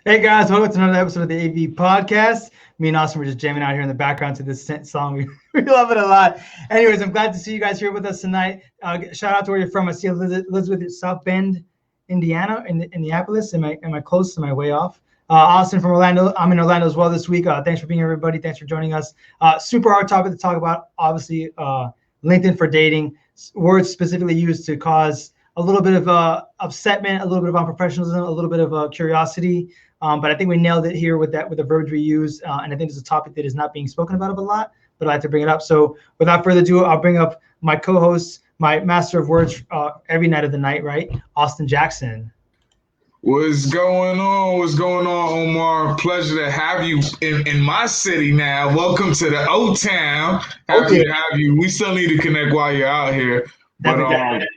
Hey guys, welcome to another episode of the AVE Podcast. Me and Austin were just jamming out here in the background to this song. We love it a lot. Anyways, I'm glad to see you guys here with us tonight. Shout out to where you're from. I see Elizabeth at South Bend, Indiana, in Indianapolis. Am I close? Am I way off? Austin from Orlando. I'm in Orlando as well this week. Thanks for being here, everybody. Thanks for joining us. Super hard topic to talk about. Obviously, LinkedIn for dating. Words specifically used to cause a little bit of upsetment, a little bit of unprofessionalism, a little bit of curiosity. But I think we nailed it here with the verbiage we use. And I think it's a topic that is not being spoken about a lot, but I'd like to bring it up. So without further ado, I'll bring up my co-host, my master of words every night of the night, right? Austin Jackson. What's going on? What's going on, Omar? Pleasure to have you in my city now. Welcome to the O-Town. Happy to have you. We still need to connect while you're out here. But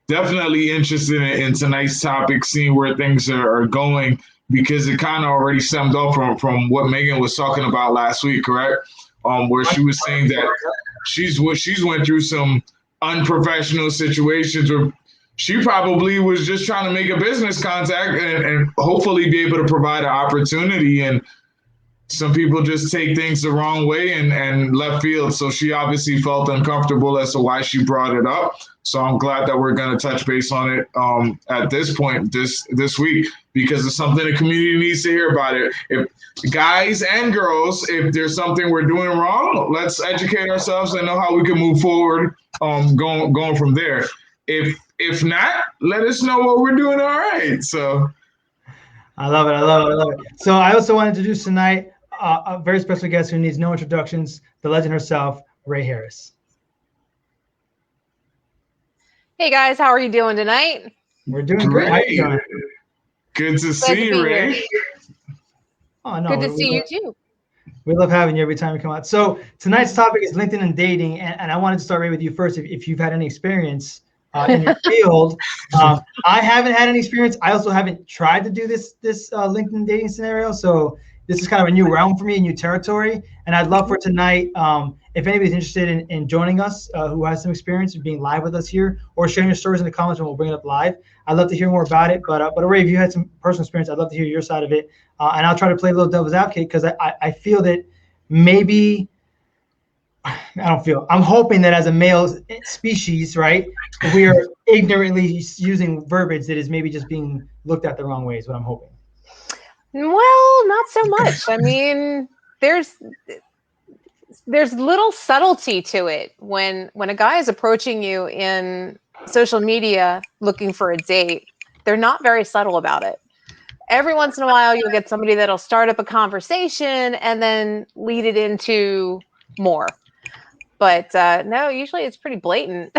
definitely interested in tonight's topic, seeing where things are going, because it kind of already stemmed off from what Megan was talking about last week, correct? Where she was saying that she's went through some unprofessional situations where she probably was just trying to make a business contact and hopefully be able to provide an opportunity. And some people just take things the wrong way and left field. So she obviously felt uncomfortable as to why she brought it up. So I'm glad that we're going to touch base on it at this point this week, because it's something the community needs to hear about it. If guys and girls, if there's something we're doing wrong, let's educate ourselves and know how we can move forward going from there. If not, let us know what we're doing all right. So I love it. So I also want to introduce tonight a very special guest who needs no introductions, the legend herself, Ray Harris. Hey guys, how are you doing tonight? We're doing great. How are you doing? Good to see you, Ray. Oh, no, good to see you too. We love having you every time you come out. So tonight's topic is LinkedIn and dating, and I wanted to start right with you first. If you've had any experience in your field, I haven't had any experience. I also haven't tried to do this LinkedIn dating scenario, so this is kind of a new realm for me, a new territory. And I'd love for tonight, if anybody's interested in joining us, who has some experience of being live with us here, or sharing your stories in the comments, and we'll bring it up live. I'd love to hear more about it. But Ray, if you had some personal experience, I'd love to hear your side of it. And I'll try to play a little devil's advocate, because I feel that maybe I'm hoping that as a male species, right, we are ignorantly using verbiage that is maybe just being looked at the wrong way is what I'm hoping. Well, not so much. I mean, there's little subtlety to it when a guy is approaching you in social media looking for a date. They're not very subtle about it. Every once in a while, you'll get somebody that'll start up a conversation and then lead it into more. But no, usually it's pretty blatant.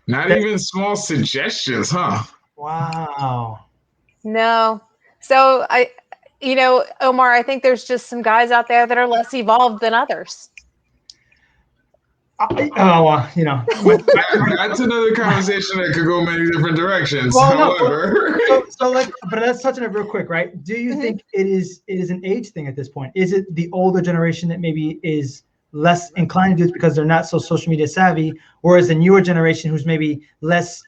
Not even small suggestions, huh? Wow. No. So Omar, I think there's just some guys out there that are less evolved than others. That's another conversation that could go many different directions. Well, however, but let's touch on it real quick, right? Do you think it is an age thing at this point? Is it the older generation that maybe is less inclined to do it because they're not so social media savvy, whereas the newer generation who's maybe less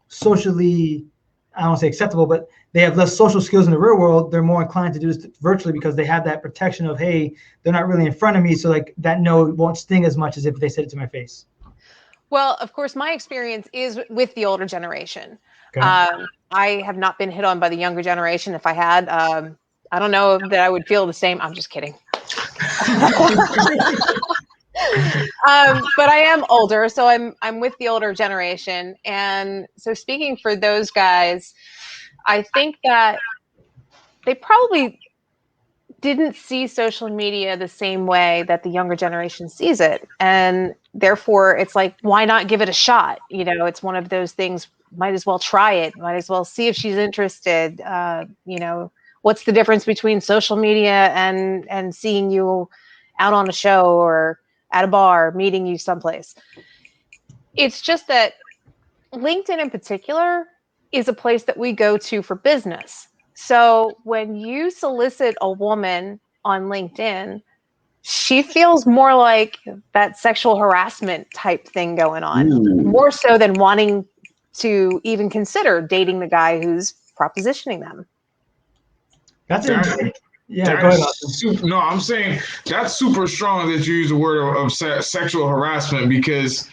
socially, I don't want to say acceptable, but they have less social skills in the real world, they're more inclined to do this virtually because they have that protection of, hey, they're not really in front of me, so like that no won't sting as much as if they said it to my face? Well, of course, my experience is with the older generation. Okay. I have not been hit on by the younger generation. If I had, I don't know that I would feel the same. I'm just kidding. But I am older, so I'm with the older generation. And so speaking for those guys, I think that they probably didn't see social media the same way that the younger generation sees it. And therefore it's like, why not give it a shot? It's one of those things, might as well try it. Might as well see if she's interested. What's the difference between social media and seeing you out on a show or at a bar, meeting you someplace? It's just that LinkedIn in particular is a place that we go to for business. So when you solicit a woman on LinkedIn, she feels more like that sexual harassment type thing going on, more so than wanting to even consider dating the guy who's propositioning them. That's interesting. Yeah, go ahead, Austin. No, I'm saying that's super strong that you use the word of sexual harassment, because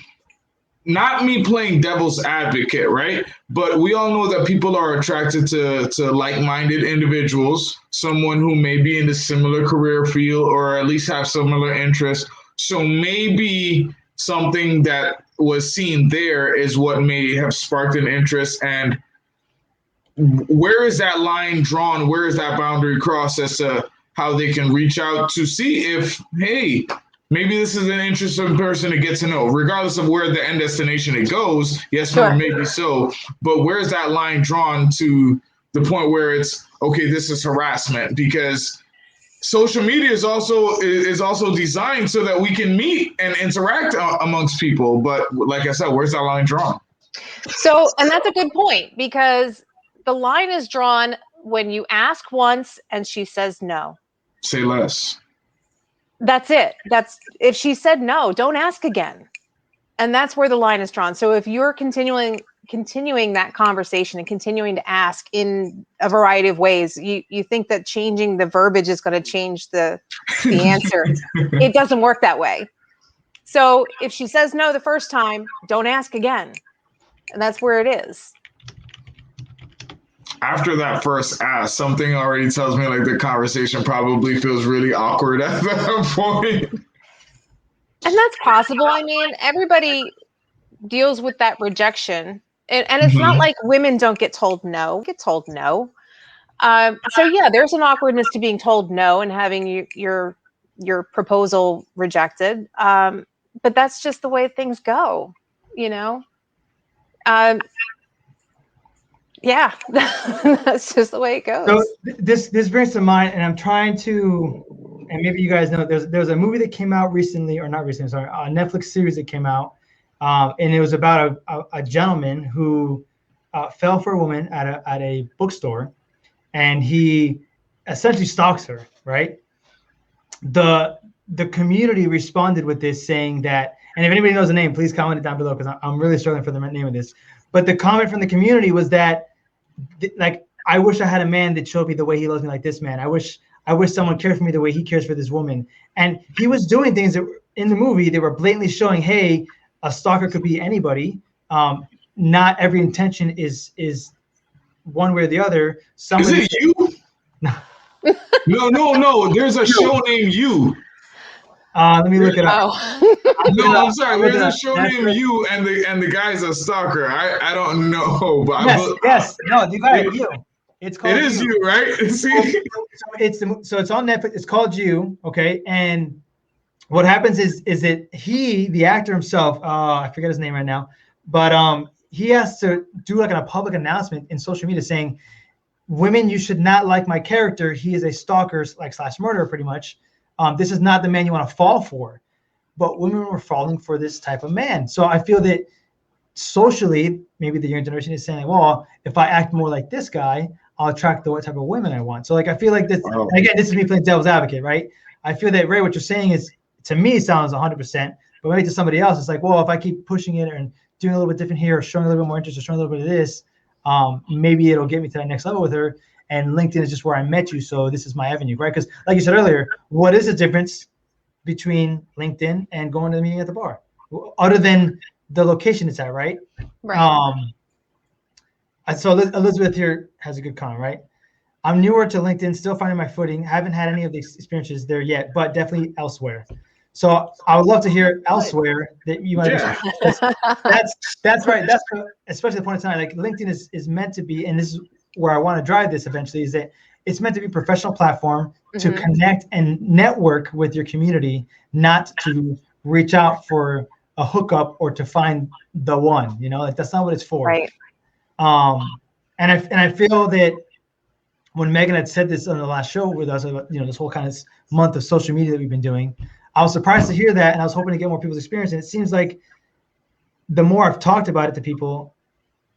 not me playing devil's advocate, right? But we all know that people are attracted to like-minded individuals, someone who may be in the similar career field or at least have similar interests. So maybe something that was seen there is what may have sparked an interest. And where is that line drawn? Where is that boundary crossed as to how they can reach out to see if, hey, maybe this is an interesting person to get to know, regardless of where the end destination it goes. Yes, sure. Or maybe so. But where's that line drawn to the point where it's, okay, this is harassment? Because social media is also designed so that we can meet and interact amongst people. But like I said, where's that line drawn? So, and that's a good point, because the line is drawn when you ask once and she says no. Say less. That's it. That's if she said no, don't ask again. And that's where the line is drawn. So if you're continuing that conversation and continuing to ask in a variety of ways, you think that changing the verbiage is going to change the answer. It doesn't work that way. So if she says no the first time, don't ask again. And that's where it is. After that first ask, something already tells me like the conversation probably feels really awkward at that point. And that's possible. I mean, everybody deals with that rejection. And it's not like women don't get told no. Get told no. So yeah, there's an awkwardness to being told no and having your proposal rejected. But that's just the way things go, you know? Yeah, that's just the way it goes. So this brings to mind, and I'm trying to, and maybe you guys know, there's a movie that came out recently, or not recently, sorry, a Netflix series that came out, and it was about a gentleman who fell for a woman at a bookstore, and he essentially stalks her, right? The community responded with this, saying that, and if anybody knows the name, please comment it down below, because I'm really struggling for the name of this. But the comment from the community was that, like, I wish I had a man that showed me the way he loves me like this man. I wish someone cared for me the way he cares for this woman. And he was doing things that in the movie, they were blatantly showing, hey, a stalker could be anybody. Not every intention is one way or the other. Is it you? No. There's a show named You. Let me look it up. No, I'm sorry. There's a show named You, and the guy's a stalker. I don't know, but yes. No, you got it. You. It's called. It is You, right? See, so it's on Netflix. It's called You. Okay, and what happens is that the actor himself, I forget his name right now, but he has to do like a public announcement in social media saying, "Women, you should not like my character. He is a stalker, / murderer, pretty much. This is not the man you want to fall for." But women were falling for this type of man. So I feel that socially, maybe the younger generation is saying, well, if I act more like this guy, I'll attract the what type of women I want. So like, I feel like this, again, this is me playing devil's advocate, right? I feel that, Ray, what you're saying is, to me, sounds 100%, but maybe to somebody else, it's like, well, if I keep pushing it and doing a little bit different here, or showing a little bit more interest, or showing a little bit of this, maybe it'll get me to that next level with her. And LinkedIn is just where I met you, so this is my avenue, right? Because like you said earlier, what is the difference between LinkedIn and going to the meeting at the bar, other than the location it's at, right? Right. So Elizabeth here has a good comment, right? I'm newer to LinkedIn, still finding my footing. Haven't had any of the experiences there yet, but definitely elsewhere. So I would love to hear elsewhere that you might. Yeah. That's right. That's especially the point of time. Like LinkedIn is meant to be, and this is where I want to drive this eventually, is that it's meant to be a professional platform to connect and network with your community, not to reach out for a hookup or to find the one, you know, like that's not what it's for. Right. And I feel that when Megan had said this on the last show with us, about, you know, this whole kind of month of social media that we've been doing, I was surprised to hear that. And I was hoping to get more people's experience. And it seems like the more I've talked about it to people,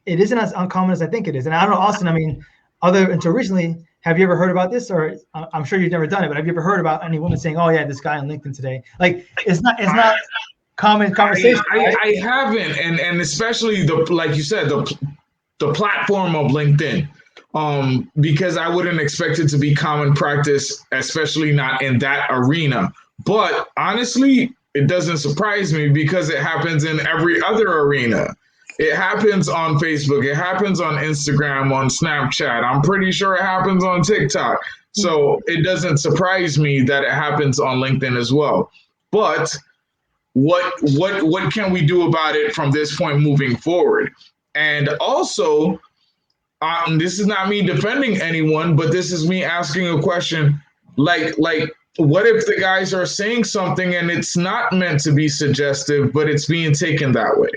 it isn't as uncommon as I think it is. And I don't know, Austin, I mean, until recently, have you ever heard about this? Or I'm sure you've never done it, but have you ever heard about any woman saying, "Oh yeah, this guy on LinkedIn today"? Like it's not common conversation. I haven't, and especially like you said, the platform of LinkedIn. because I wouldn't expect it to be common practice, especially not in that arena. But honestly, it doesn't surprise me because it happens in every other arena. It happens on Facebook. It happens on Instagram, on Snapchat. I'm pretty sure it happens on TikTok. So it doesn't surprise me that it happens on LinkedIn as well. But what can we do about it from this point moving forward? And also, this is not me defending anyone, but this is me asking a question. Like, what if the guys are saying something and it's not meant to be suggestive, but it's being taken that way?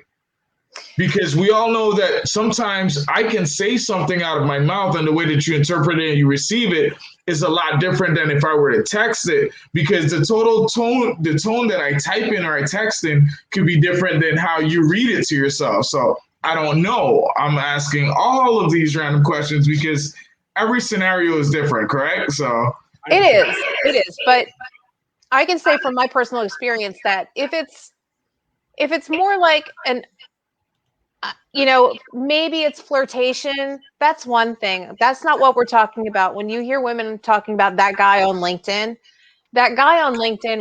Because we all know that sometimes I can say something out of my mouth and the way that you interpret it and you receive it is a lot different than if I were to text it, because the tone that I type in or I text in could be different than how you read it to yourself. So I don't know. I'm asking all of these random questions because every scenario is different, correct? So it is. But I can say from my personal experience that if it's more like maybe it's flirtation, that's one thing. That's not what we're talking about. When you hear women talking about that guy on LinkedIn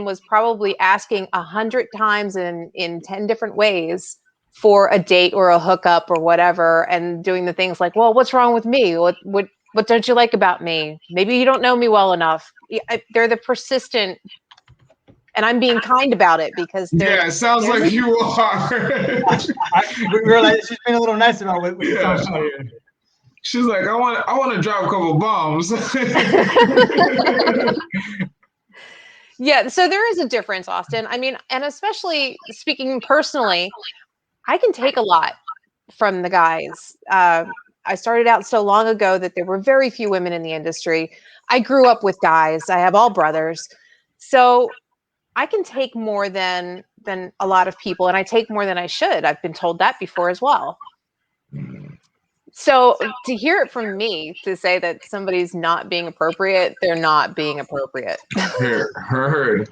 was probably asking 100 times in 10 different ways for a date or a hookup or whatever, and doing the things like, well, what's wrong with me? What don't you like about me? Maybe you don't know me well enough. They're the persistent, and I'm being kind about it because it sounds like you are. We're like, she's being a little nice about what you're talking about here. She's like, I want to drop a couple bombs. Yeah, so there is a difference, Austin. I mean, and especially speaking personally, I can take a lot from the guys. I started out so long ago that there were very few women in the industry. I grew up with guys. I have all brothers. So I can take more than a lot of people, and I take more than I should. I've been told that before as well. So to hear it from me, to say that somebody's not being appropriate, they're not being appropriate. Heard.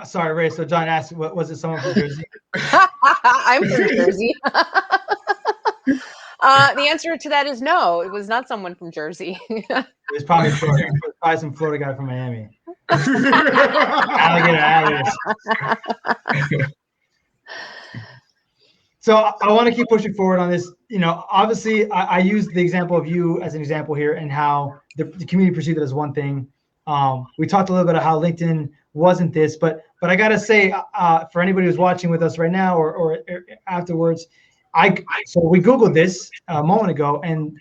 Sorry, Ray. So John asked, "What was it? Someone from Jersey?" I'm from Jersey. The answer to that is no. It was not someone from Jersey. It was probably Florida. It was probably some Florida guy from Miami. Alligator. So I want to keep pushing forward on this. Obviously, I use the example of you as an example here, and how the community perceived it as one thing. We talked a little bit about how LinkedIn wasn't this, but I gotta say, for anybody who's watching with us right now or afterwards, so we Googled this a moment ago, and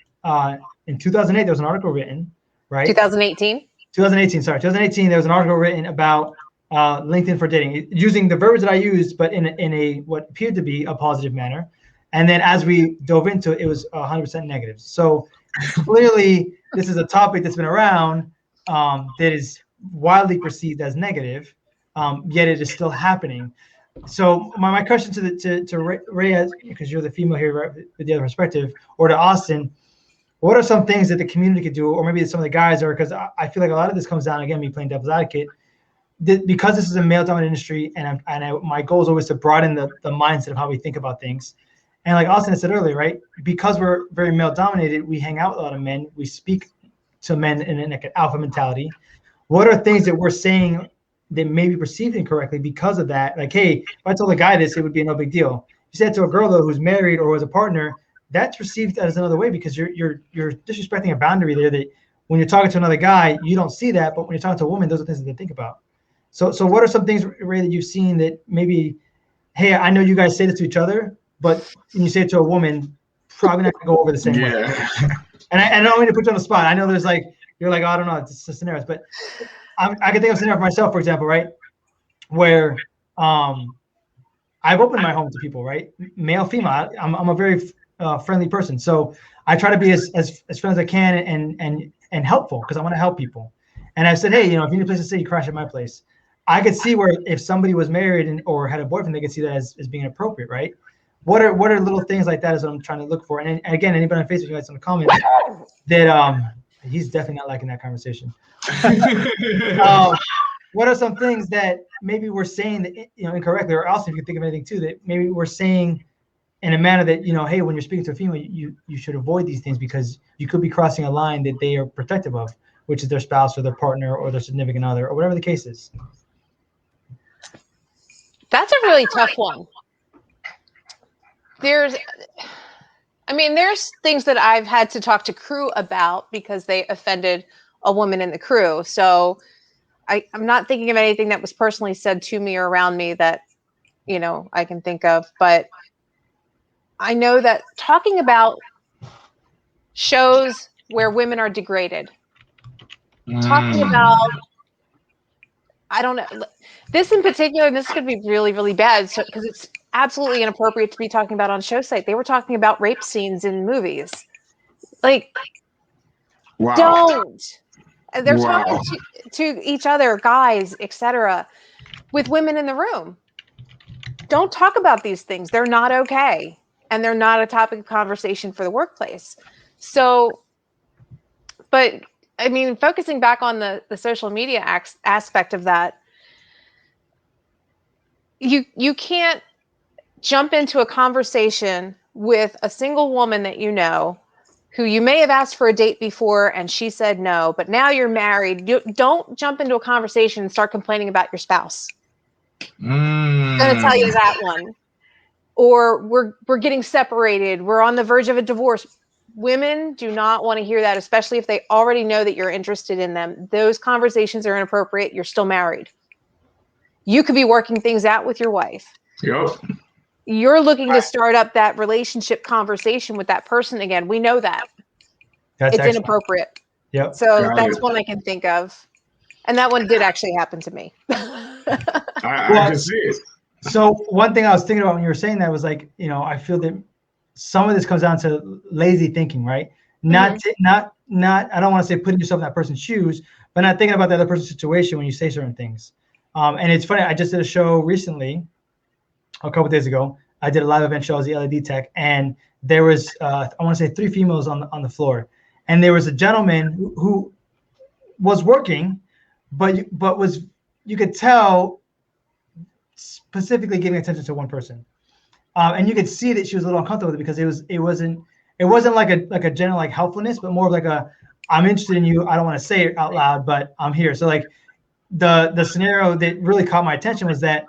in 2008 there was an article written, right? 2018, there was an article written about LinkedIn for dating, using the verbiage that I used, but in a what appeared to be a positive manner. And then as we dove into it, it was 100% negative. So clearly, this is a topic that's been around that is widely perceived as negative, yet it is still happening. So my question to Ray, because you're the female here, right, with the other perspective, or to Austin, what are some things that the community could do, or maybe some of the guys are, because I feel like a lot of this comes down, again, me playing devil's advocate, because this is a male-dominant industry, and my goal is always to broaden the mindset of how we think about things. And like Austin said earlier, right, because we're very male-dominated, we hang out with a lot of men, we speak to men in like an alpha mentality. What are things that we're saying that may be perceived incorrectly because of that? Like, hey, if I told a guy this, it would be no big deal. If you said to a girl, though, who's married or has a partner, that's perceived as another way, because you're disrespecting a boundary there that when you're talking to another guy, you don't see that, but when you're talking to a woman, those are things that they think about. So what are some things, Ray, that you've seen that maybe, hey, I know you guys say this to each other, but when you say it to a woman, probably not gonna go over the same way. And I don't mean to put you on the spot. I know there's like, you're like, oh, I don't know, it's just scenarios, but I can think of a scenario for myself, for example, right, where I've opened my home to people, right, male, female. I'm a very friendly person, so I try to be as friendly as I can and helpful, because I want to help people. And I said, hey, if you need a place to stay, you crash at my place. I could see where if somebody was married or had a boyfriend, they could see that as being appropriate, right? What are little things like that is what I'm trying to look for. And again, anybody on Facebook, you guys in the comments that he's definitely not liking that conversation. What are some things that maybe we're saying that incorrectly, or else if you can think of anything too that maybe we're saying in a manner that, hey, when you're speaking to a female, you should avoid these things because you could be crossing a line that they are protective of, which is their spouse or their partner or their significant other or whatever the case is. That's a really tough one. There's things that I've had to talk to crew about because they offended a woman in the crew. So I'm not thinking of anything that was personally said to me or around me that, I can think of. But I know that talking about shows where women are degraded, talking about, I don't know, this in particular, this could be really, really bad because it's absolutely inappropriate to be talking about on show site. They were talking about rape scenes in movies. Like, wow. Don't. They're talking to each other, guys, etc., with women in the room. Don't talk about these things. They're not okay. And they're not a topic of conversation for the workplace. So, but I mean, focusing back on the social media aspect of that, you can't jump into a conversation with a single woman that you know who you may have asked for a date before and she said no, but now you're married. Don't jump into a conversation and start complaining about your spouse. I'm going to tell you that one. Or we're getting separated. We're on the verge of a divorce. Women do not want to hear that, especially if they already know that you're interested in them. Those conversations are inappropriate. You're still married. You could be working things out with your wife. Yep. You're looking to start up that relationship conversation with that person again. We know that. It's inappropriate. Yep. So that's one I can think of. And that one did actually happen to me. I can see it. So one thing I was thinking about when you were saying that was like, I feel that some of this comes down to lazy thinking, right? Not, I don't want to say putting yourself in that person's shoes, but not thinking about the other person's situation when you say certain things. And it's funny. I just did a show recently, a couple of days ago. I did a live event show as the LED tech, and there was, I want to say 3 females on the floor. And there was a gentleman who was working, but you could tell specifically giving attention to one person. And you could see that she was a little uncomfortable with it because it wasn't like a general like helpfulness, but more of like I'm interested in you. I don't want to say it out loud, but I'm here. So like the scenario that really caught my attention was that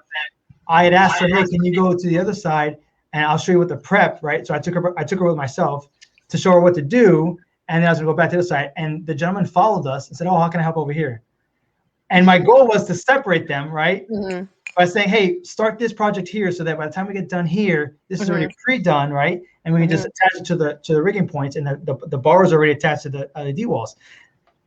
I had asked her, hey, can you go to the other side and I'll show you what the prep, right? So I took her with myself to show her what to do. And then I was gonna go back to the side. And the gentleman followed us and said, oh, how can I help over here? And my goal was to separate them, right? Mm-hmm. By saying, hey, start this project here so that by the time we get done here, this is already pre-done, right? And we can just attach it to the rigging points, and the bar is already attached to the LED walls.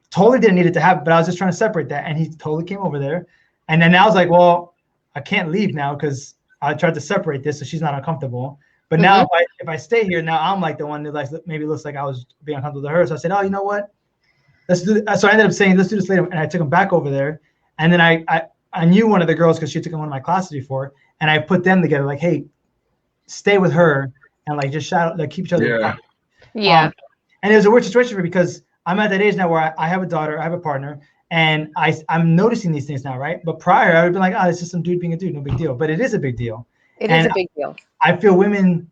Totally didn't need it to happen, but I was just trying to separate that. And he totally came over there. And then I was like, well, I can't leave now because I tried to separate this so she's not uncomfortable. But now if I stay here, now I'm like the one that like maybe looks like I was being uncomfortable to her. So I said, oh, you know what? Let's do it. So I ended up saying, let's do this later. And I took him back over there. And then I knew one of the girls because she took in one of my classes before. And I put them together like, hey, stay with her and like just shout, like keep each other. Yeah. And it was a weird situation for me because I'm at that age now where I have a daughter, I have a partner, and I'm noticing these things now, right? But prior, I would be like, oh, it's just some dude being a dude, no big deal. But it is a big deal. It is a big deal. I feel women,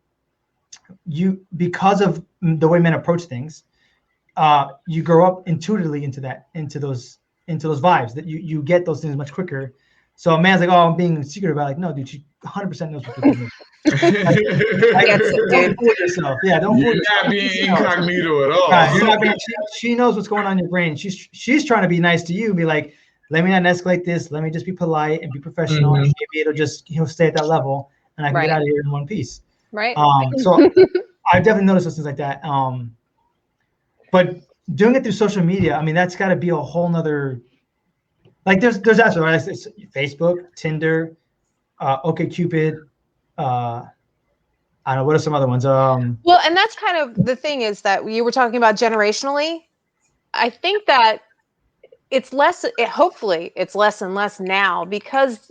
because of the way men approach things, you grow up intuitively into those vibes that you get those things much quicker. So a man's like, oh, I'm being secretive about it. Like, no, dude, she 100% knows what you're doing. Don't fool yourself. Yeah, don't fool yourself. You're not being incognito at all. She knows what's going on in your brain. She's trying to be nice to you and be like, let me not escalate this. Let me just be polite and be professional. And maybe he'll stay at that level and I can get out of here in one piece. Right. So I've definitely noticed those things like that. But doing it through social media, I mean, that's got to be a whole nother, like there's actually, right? It's Facebook, Tinder, OkCupid, I don't know, what are some other ones? Well, and that's kind of the thing is that you were talking about generationally. I think that hopefully it's less and less now because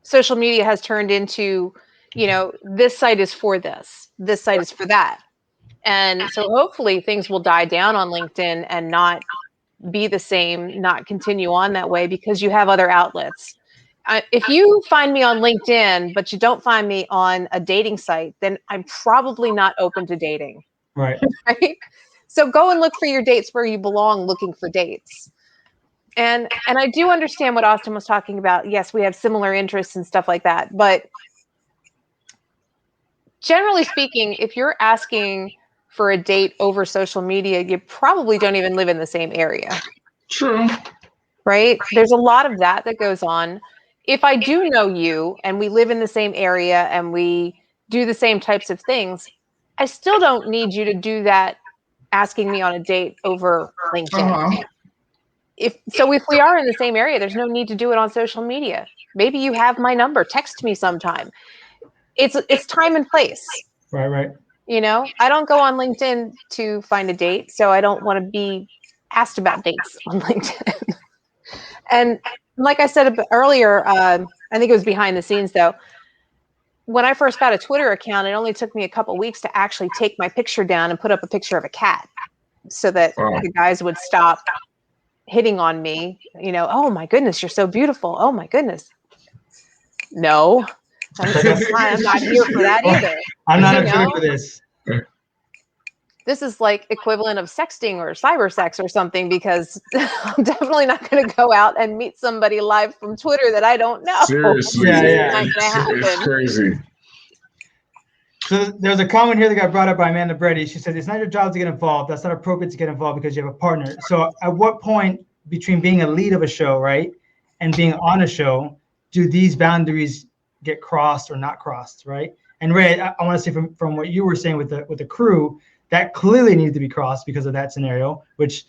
social media has turned into, this site is for this site is for that. And so hopefully things will die down on LinkedIn and not be the same, not continue on that way because you have other outlets. if you find me on LinkedIn, but you don't find me on a dating site, then I'm probably not open to dating. Right. Right. So go and look for your dates where you belong, looking for dates. And I do understand what Austin was talking about. Yes, we have similar interests and stuff like that. But generally speaking, if you're asking for a date over social media, you probably don't even live in the same area. True. Right? There's a lot of that goes on. If I do know you and we live in the same area and we do the same types of things, I still don't need you to do that asking me on a date over LinkedIn. If we are in the same area, there's no need to do it on social media. Maybe you have my number. Text me sometime. It's time and place. Right. You know, I don't go on LinkedIn to find a date, so I don't want to be asked about dates on LinkedIn. And like I said earlier, I think it was behind the scenes though. When I first got a Twitter account, it only took me a couple weeks to actually take my picture down and put up a picture of a cat so that the guys would stop hitting on me. You know, oh my goodness, you're so beautiful. Oh my goodness. No, I'm not here for that either. I'm not on Twitter for this. This is like equivalent of sexting or cyber sex or something, because I'm definitely not going to go out and meet somebody live from Twitter that I don't know. Seriously, it's crazy. So there's a comment here that got brought up by Amanda Brady. She said, it's not your job to get involved. That's not appropriate to get involved because you have a partner. So at what point between being a lead of a show, right, and being on a show, do these boundaries get crossed or not crossed, right? And Ray, I want to say from what you were saying with the crew, that clearly needed to be crossed because of that scenario, which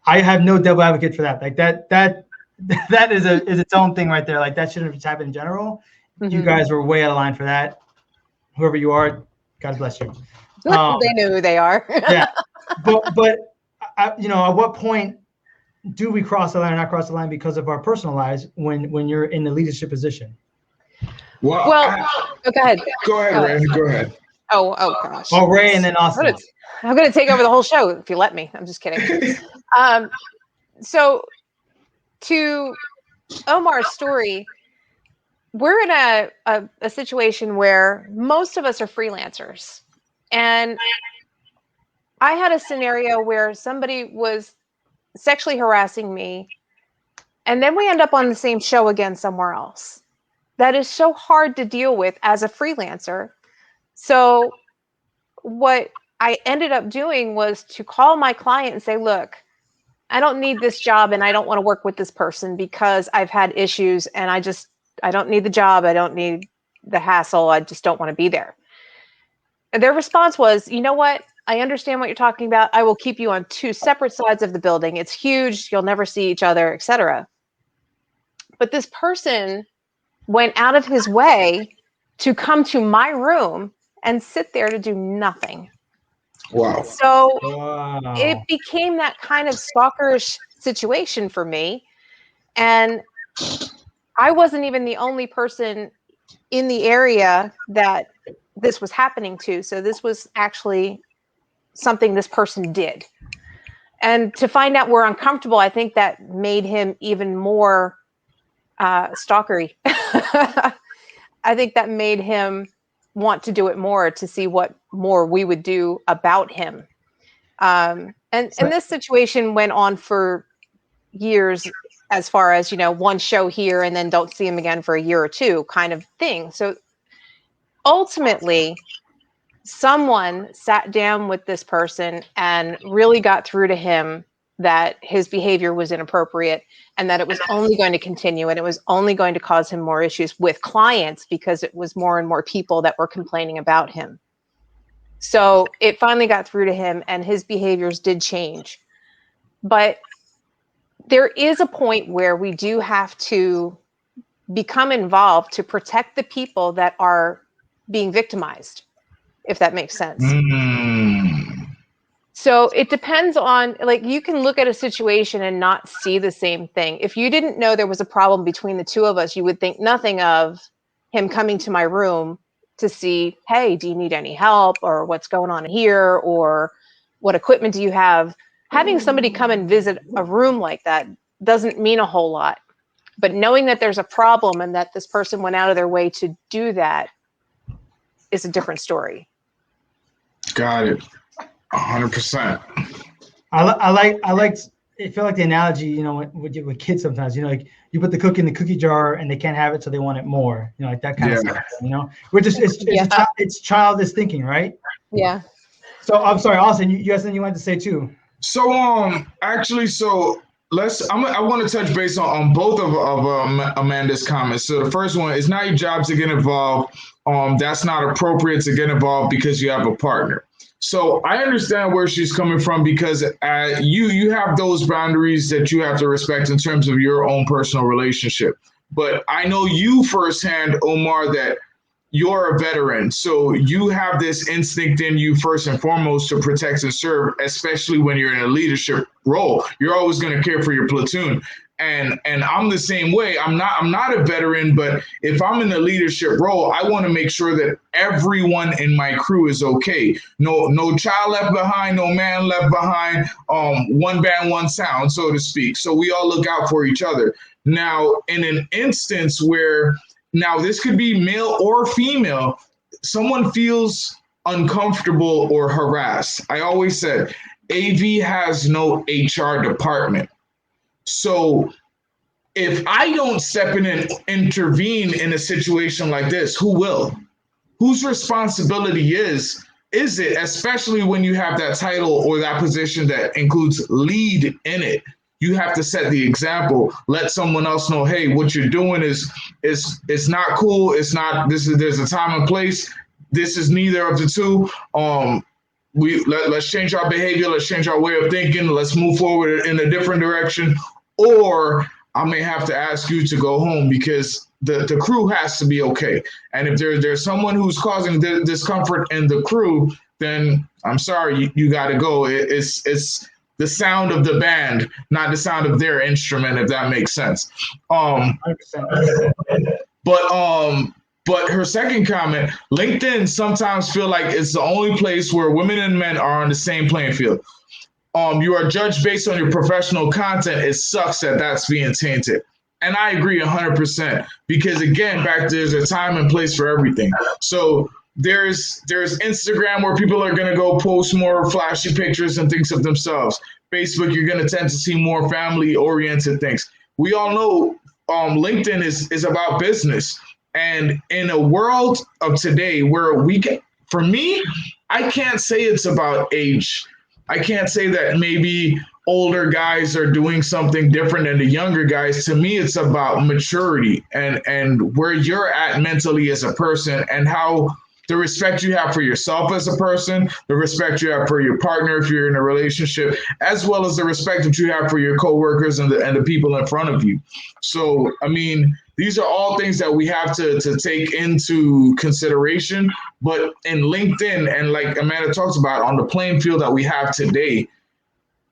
I have no devil advocate for that. Like that is its own thing right there. Like that shouldn't have just happened in general. You guys were way out of line for that. Whoever you are, God bless you. They know who they are. Yeah, but you know, at what point do we cross the line or not cross the line because of our personal lives when you're in the leadership position? Well, go ahead. Go ahead, Ray. Go ahead. Oh gosh. Oh, Ray and then Austin. I'm going to take over the whole show if you let me. I'm just kidding. So to Omar's story, we're in a situation where most of us are freelancers. And I had a scenario where somebody was sexually harassing me, and then we end up on the same show again somewhere else. That is so hard to deal with as a freelancer. So what I ended up doing was to call my client and say, look, I don't need this job and I don't want to work with this person because I've had issues and I don't need the job. I don't need the hassle. I just don't want to be there. And their response was, you know what? I understand what you're talking about. I will keep you on two separate sides of the building. It's huge. You'll never see each other, etc. But this person went out of his way to come to my room and sit there to do nothing. Wow. So it became that kind of stalkerish situation for me. And I wasn't even the only person in the area that this was happening to. So this was actually something this person did. And to find out we're uncomfortable, I think that made him even more stalkery. I think that made him want to do it more to see what more we would do about him. And this situation went on for years, as far as, you know, one show here and then don't see him again for a year or two kind of thing. So ultimately, someone sat down with this person and really got through to him that his behavior was inappropriate and that it was only going to continue and it was only going to cause him more issues with clients because it was more and more people that were complaining about him. So it finally got through to him and his behaviors did change. But there is a point where we do have to become involved to protect the people that are being victimized, if that makes sense. So it depends on, like, you can look at a situation and not see the same thing. If you didn't know there was a problem between the two of us, you would think nothing of him coming to my room to see, hey, do you need any help, or what's going on here, or what equipment do you have? Having somebody come and visit a room like that doesn't mean a whole lot. But knowing that there's a problem and that this person went out of their way to do that is a different story. Got it. 100%. I feel like the analogy, you know, with kids sometimes, you know, like you put the cookie in the cookie jar and they can't have it, so they want it more, you know, like that kind of stuff, you know, which is it's childish thinking, right? Yeah. So I'm sorry, Austin, you guys something you wanted to say too? So actually, I want to touch base on both of Amanda's comments. So the first one, it's not your job to get involved. That's not appropriate to get involved because you have a partner. So I understand where she's coming from, because you have those boundaries that you have to respect in terms of your own personal relationship. But I know you firsthand, Omar, that you're a veteran. So you have this instinct in you first and foremost to protect and serve, especially when you're in a leadership role. You're always going to care for your platoon. And I'm the same way. I'm not a veteran, but if I'm in a leadership role, I want to make sure that everyone in my crew is okay. No child left behind, no man left behind, one band, one sound, so to speak. So we all look out for each other. Now, in an instance where, now this could be male or female, someone feels uncomfortable or harassed. I always said, AV has no HR department. So if I don't step in and intervene in a situation like this, who will? Whose responsibility is it, especially when you have that title or that position that includes lead in it? You have to set the example. Let someone else know, hey, what you're doing is not cool. It's not, there's a time and place. This is neither of the two. Let's change our behavior. Let's change our way of thinking. Let's move forward in a different direction. Or I may have to ask you to go home, because the crew has to be okay. And if there's someone who's causing discomfort in the crew, then I'm sorry, you got to go. It's the sound of the band, not the sound of their instrument, if that makes sense. 100%. But her second comment, LinkedIn sometimes feel like it's the only place where women and men are on the same playing field. You are judged based on your professional content. It sucks that that's being tainted. And I agree 100%, because again, there's a time and place for everything. So there's Instagram, where people are going to go post more flashy pictures and things of themselves. Facebook, you're going to tend to see more family oriented things. We all know LinkedIn is about business. And in a world of today where for me, I can't say it's about age. I can't say that maybe older guys are doing something different than the younger guys. To me, it's about maturity and where you're at mentally as a person, and how the respect you have for yourself as a person, the respect you have for your partner if you're in a relationship, as well as the respect that you have for your coworkers and the people in front of you. So, I mean, these are all things that we have to take into consideration. But in LinkedIn, and like Amanda talks about, on the playing field that we have today,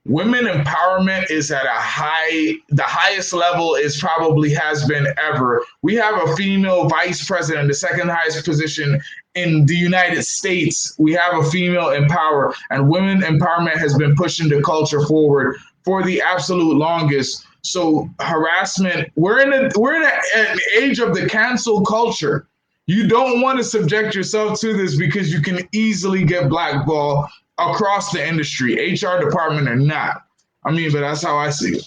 women empowerment is at the highest level it probably has been ever. We have a female vice president, the second highest position in the United States. We have a female empower, and women empowerment has been pushing the culture forward for the absolute longest. So harassment, we're in an age of the cancel culture. You don't want to subject yourself to this, because you can easily get blackballed across the industry, HR department or not. I mean, but that's how I see it.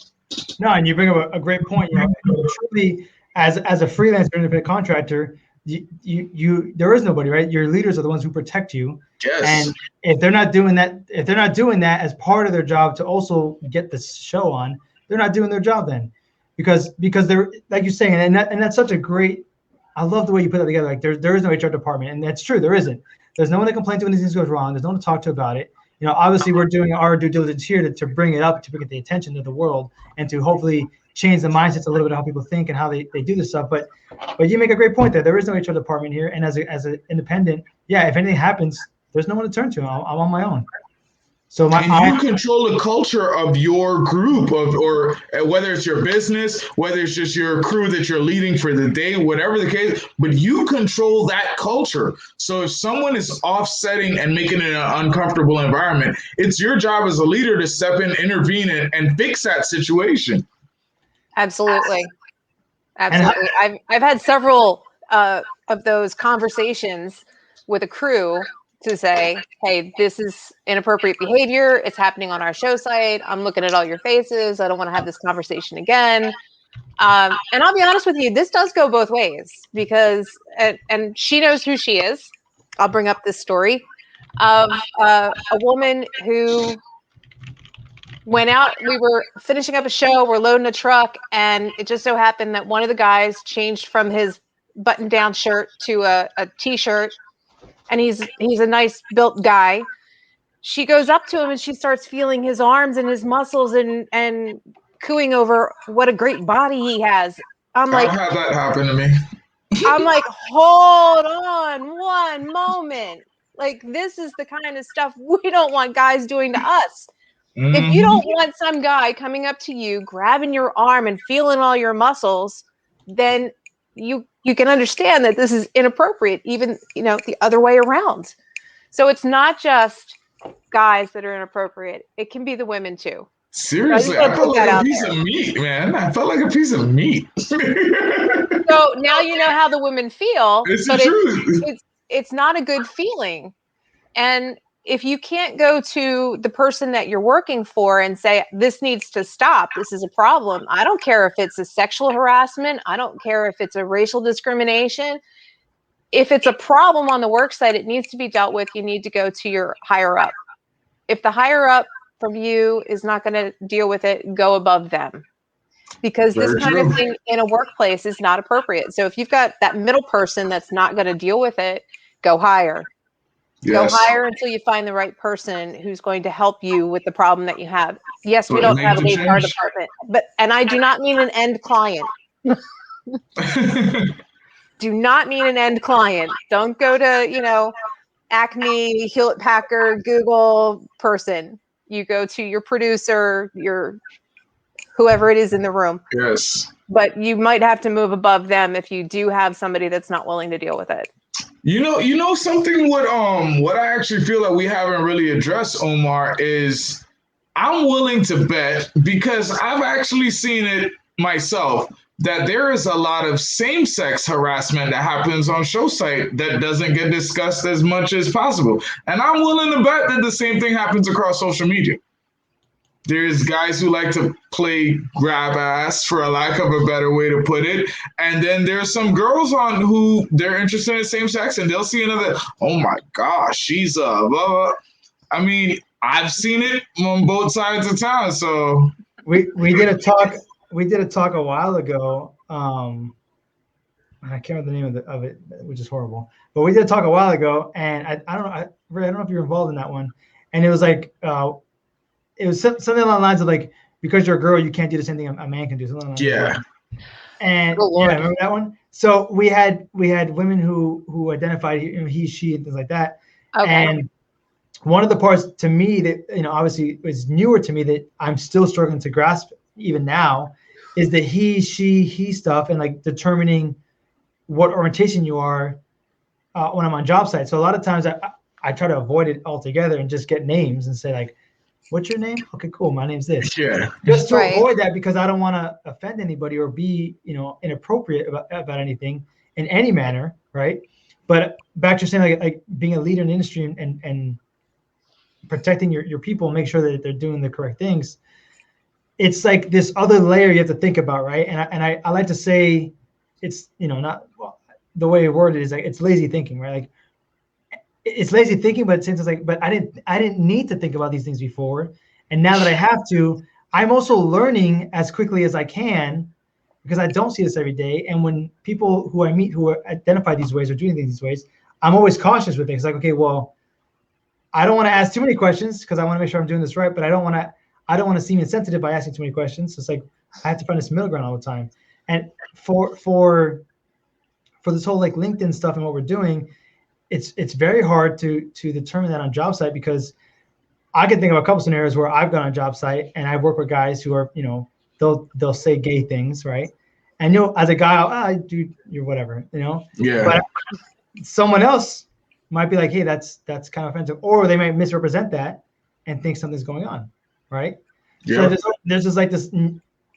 No, and you bring up a great point. You know, truly, as a freelancer, independent contractor, you there is nobody, right? Your leaders are the ones who protect you. Yes. And if they're not doing that as part of their job to also get the show on, they're not doing their job then, because they're, like you're saying, and that's such a great. I love the way you put that together. Like there is no HR department, and that's true. There isn't. There's no one to complain to when things goes wrong. There's no one to talk to about it. You know, obviously we're doing our due diligence here to bring it up, to bring it the attention of the world, and to hopefully change the mindsets a little bit of how people think and how they do this stuff. But you make a great point there. There is no HR department here, and as an independent, yeah, if anything happens, there's no one to turn to. I'm on my own. So you control the culture of your group, or whether it's your business, whether it's just your crew that you're leading for the day, whatever the case, but you control that culture. So if someone is offsetting and making it an uncomfortable environment, it's your job as a leader to step in, intervene, and fix that situation. Absolutely. Absolutely. I've had several of those conversations with a crew to say, hey, this is inappropriate behavior. It's happening on our show site. I'm looking at all your faces. I don't want to have this conversation again. And I'll be honest with you, this does go both ways because, and she knows who she is. I'll bring up this story of a woman who went out. We were finishing up a show. We're loading a truck. And it just so happened that one of the guys changed from his button-down shirt to a T-shirt. And he's a nice built guy. She goes up to him and she starts feeling his arms and his muscles and cooing over what a great body he has. I'm like, I've had that happen to me. I'm like, hold on one moment. Like, this is the kind of stuff we don't want guys doing to us. Mm-hmm. If you don't want some guy coming up to you, grabbing your arm and feeling all your muscles, then you can understand that this is inappropriate, even, the other way around. So it's not just guys that are inappropriate. It can be the women too. Seriously, I felt like a piece of meat, man. I felt like a piece of meat. So now you know how the women feel. It's the truth. It's not a good feeling. And if you can't go to the person that you're working for and say, this needs to stop, this is a problem. I don't care if it's a sexual harassment. I don't care if it's a racial discrimination. If it's a problem on the work site, it needs to be dealt with. You need to go to your higher up. If the higher up from you is not going to deal with it, go above them. Because this kind of thing in a workplace is not appropriate. So if you've got that middle person that's not going to deal with it, go higher. Yes. Go higher until you find the right person who's going to help you with the problem that you have. Yes, we don't have an HR department, and I do not mean an end client. Do not mean an end client. Don't go to, Acme, Hewlett Packard, Google person. You go to your producer, your whoever it is in the room. Yes. But you might have to move above them if you do have somebody that's not willing to deal with it. You know something what I actually feel that we haven't really addressed, Omar, is I'm willing to bet, because I've actually seen it myself, that there is a lot of same-sex harassment that happens on show site that doesn't get discussed as much as possible. And I'm willing to bet that the same thing happens across social media. There's guys who like to play grab ass, for a lack of a better way to put it. And then there's some girls on who they're interested in same sex and they'll see another, oh my gosh, she's a blah, blah. I mean, I've seen it on both sides of town. So we did a talk a while ago. I can't remember the name of it, which is horrible. But we did a talk a while ago, and I don't know if you're involved in that one. And it was like it was something along the lines of like, because you're a girl, you can't do the same thing a man can do. Something like that. And remember that one? So we had women who identified he, she, and things like that. Okay. And one of the parts to me that obviously was newer to me that I'm still struggling to grasp even now is the he, she, he stuff, and like determining what orientation you are when I'm on job sites. So a lot of times I try to avoid it altogether and just get names and say like, what's your name? Okay, cool. My name's this. Yeah. Just to avoid that, because I don't want to offend anybody or be, inappropriate about anything in any manner, right? But back to saying like being a leader in the industry and protecting your people, make sure that they're doing the correct things. It's like this other layer you have to think about, right? And I like to say it's, not the way I word it is like it's lazy thinking, right? Like it's lazy thinking, but since it's like, but I didn't need to think about these things before. And now that I have to, I'm also learning as quickly as I can, because I don't see this every day. And when people who I meet who identify these ways or doing things these ways, I'm always cautious with things. Like, okay, well, I don't want to ask too many questions because I want to make sure I'm doing this right, but I don't want to seem insensitive by asking too many questions. So it's like I have to find this middle ground all the time. And for this whole like LinkedIn stuff and what we're doing, it's very hard to determine that on job site, because I can think of a couple scenarios where I've gone on a job site and I work with guys who are, they'll say gay things, right? And as a guy, dude, you're whatever, Yeah. But someone else might be like, hey, that's kind of offensive, or they might misrepresent that and think something's going on, right? Yeah. So there's just like this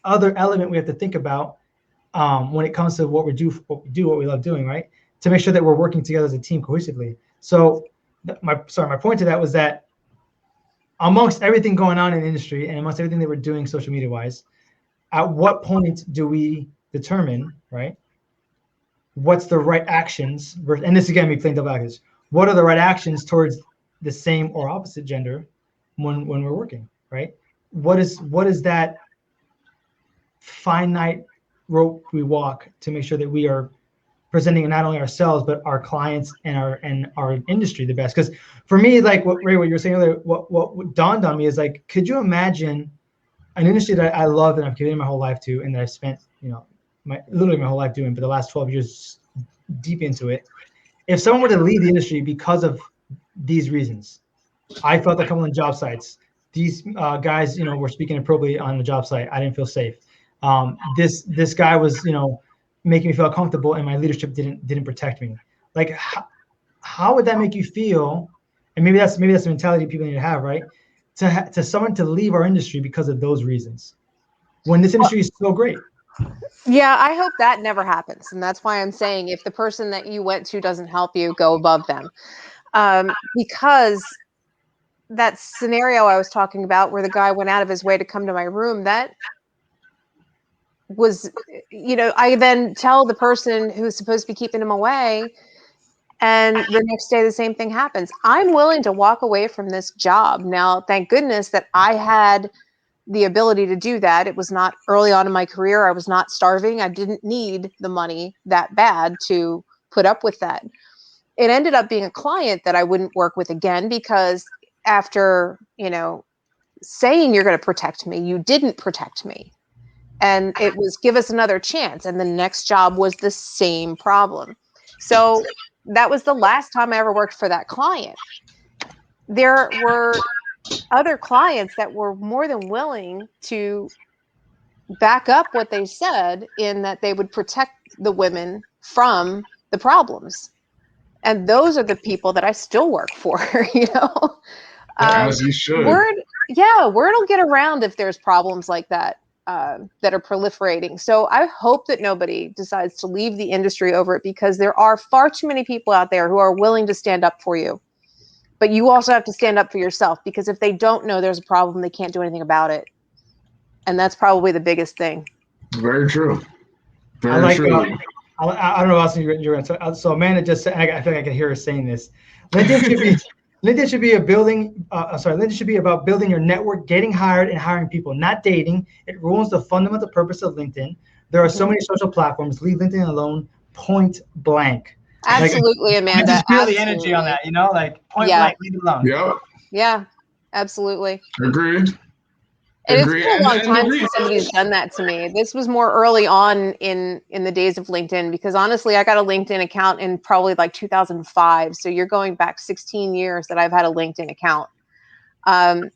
other element we have to think about when it comes to what we do, what we love doing, right? To make sure that we're working together as a team cohesively. So my point to that was that amongst everything going on in the industry and amongst everything that we're doing social media wise, at what point do we determine, right, what's the right actions? And this again, me playing double advocate. What are the right actions towards the same or opposite gender when we're working, right? What is that finite rope we walk to make sure that we are presenting not only ourselves but our clients and our industry the best? Because for me, like what you were saying earlier, what dawned on me is like, could you imagine an industry that I love and I've given my whole life to, and that I've spent literally my whole life doing, but the last 12 years deep into it. If someone were to leave the industry because of these reasons, I felt uncomfortable on job sites. These guys, were speaking appropriately on the job site. I didn't feel safe. This guy was, making me feel comfortable, and my leadership didn't protect me. Like, how would that make you feel? And maybe that's the mentality people need to have, right? To someone to leave our industry because of those reasons, when this industry is so great. Yeah, I hope that never happens. And that's why I'm saying, if the person that you went to doesn't help you, go above them. Because that scenario I was talking about where the guy went out of his way to come to my room, that was, I then tell the person who's supposed to be keeping him away, and the next day the same thing happens. I'm willing to walk away from this job. Now, thank goodness that I had the ability to do that. It was not early on in my career. I was not starving. I didn't need the money that bad to put up with that. It ended up being a client that I wouldn't work with again, because after, saying you're going to protect me, you didn't protect me. And it was give us another chance. And the next job was the same problem. So that was the last time I ever worked for that client. There were other clients that were more than willing to back up what they said, in that they would protect the women from the problems. And those are the people that I still work for, As you should. Word will get around if there's problems like that that are proliferating. So I hope that nobody decides to leave the industry over it, because there are far too many people out there who are willing to stand up for you. But you also have to stand up for yourself, because if they don't know there's a problem, they can't do anything about it. And that's probably the biggest thing. Very true. Very true. I don't know what else you're going to talk. So Amanda just said, I feel like I can hear her saying this. LinkedIn should be LinkedIn should be about building your network, getting hired, and hiring people, not dating. It ruins the fundamental purpose of LinkedIn. There are so many social platforms. Leave LinkedIn alone, point blank. Absolutely, Amanda. Just feel the energy on that, point blank, leave it alone. Yep. Yeah, absolutely. Agreed. And it's been a long time since somebody's done that to me. This was more early on in the days of LinkedIn, because honestly, I got a LinkedIn account in probably like 2005. So you're going back 16 years that I've had a LinkedIn account. I'm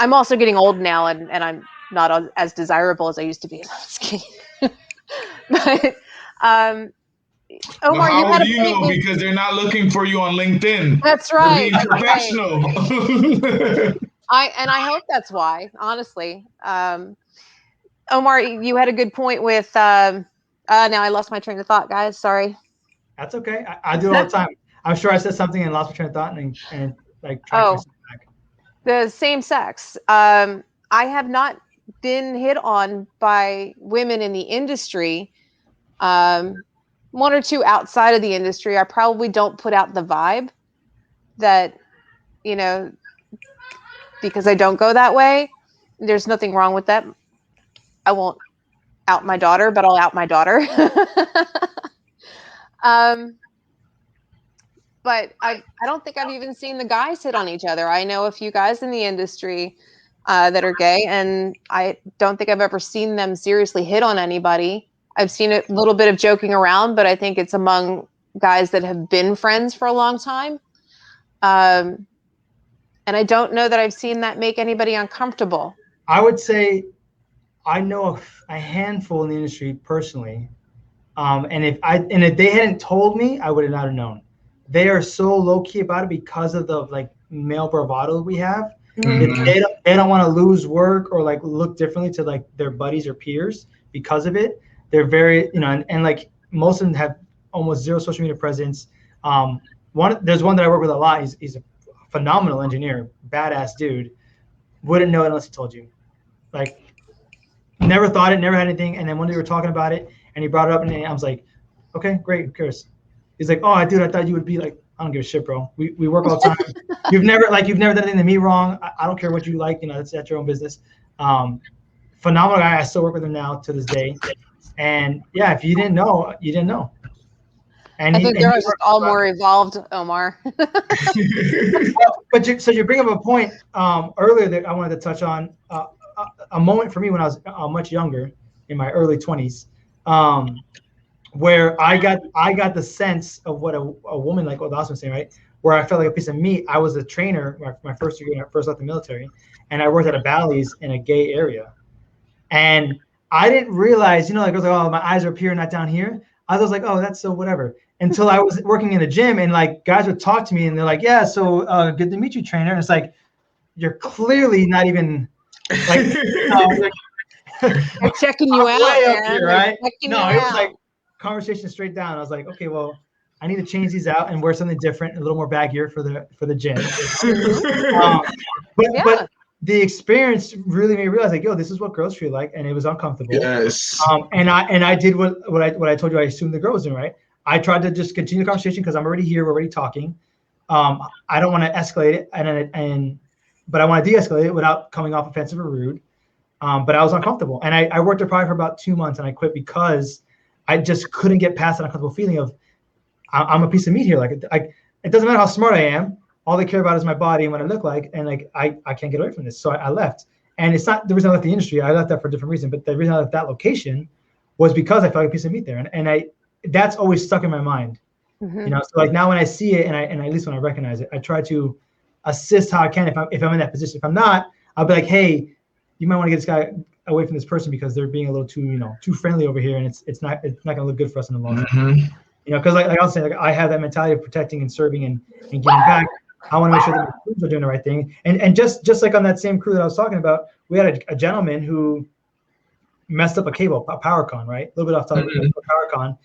also getting old now, and I'm not as desirable as I used to be. But Omar, how do you know? Because they're not looking for you on LinkedIn. That's right. They're being professional. Right. I hope that's why, honestly. Omar, you had a good point with now I lost my train of thought, guys. Sorry. That's okay. I do it all the time. I'm sure I said something and lost my train of thought and try to back. The same sex. I have not been hit on by women in the industry. One or two outside of the industry. I probably don't put out the vibe that, because I don't go that way. There's nothing wrong with that. I won't out my daughter, but I'll out my daughter. But I don't think I've even seen the guys hit on each other. I know a few guys in the industry that are gay, and I don't think I've ever seen them seriously hit on anybody. I've seen a little bit of joking around, but I think it's among guys that have been friends for a long time. And I don't know that I've seen that make anybody uncomfortable. I would say I know a handful in the industry personally. And if they hadn't told me, I would not have known. They are so low key about it because of the male bravado we have. Mm-hmm. They don't want to lose work or look differently to their buddies or peers because of it. They're very, and like most of them have almost zero social media presence. There's one that I work with a lot. He's a phenomenal engineer, badass dude. Wouldn't know it unless he told you. Like, never thought it, never had anything. And then one day we were talking about it, and he brought it up, and I was like, okay, great, who cares? He's like, oh, dude, I thought you would be like, I don't give a shit, bro. We work all the time. You've never done anything to me wrong. I don't care what you like. That's your own business. Phenomenal guy. I still work with him now to this day. And yeah, if you didn't know, you didn't know. And I think they're just all more evolved, Omar. So you bring up a point earlier that I wanted to touch on. A moment for me when I was much younger, in my early 20s, where I got the sense of what a woman, like what Austin was saying, right? Where I felt like a piece of meat. I was a trainer my first year when I first left the military, and I worked at a Bally's in a gay area. And I didn't realize, like I was like, oh, my eyes are up here, not down here. I was like, oh, that's so whatever. Until I was working in a gym, and like guys would talk to me, and they're like, yeah, so good to meet you, trainer. And it's like, you're clearly not even like, they're checking you out, man. Here, right? No, it was like conversation straight down. I was like, okay, well, I need to change these out and wear something different, a little more baggier for the gym. But the experience really made me realize, like, yo, this is what girls feel like, and it was uncomfortable. Yes. And I did what I told you I assumed the girl was doing, right? I tried to just continue the conversation because I'm already here, we're already talking. I don't want to escalate it, but I want to de-escalate it without coming off offensive or rude. But I was uncomfortable, and I worked there probably for about 2 months, and I quit because I just couldn't get past that uncomfortable feeling of I'm a piece of meat here. Like it doesn't matter how smart I am. All they care about is my body and what I look like, and like I can't get away from this. So I left, and it's not the reason I left the industry. I left that for a different reason, but the reason I left that location was because I felt like a piece of meat there, and that's always stuck in my mind. Mm-hmm. So like now when I see it, and at least when I recognize it, I try to assist how I can if I'm in that position. If I'm not, I'll be like, hey, you might want to get this guy away from this person because they're being a little too friendly over here, and it's not gonna look good for us in the long run. Because like I was saying, like I have that mentality of protecting and serving and giving back. I want to make sure that the crews are doing the right thing. And just like on that same crew that I was talking about, we had a gentleman who messed up a cable, a power con, right? A little bit off topic, power con.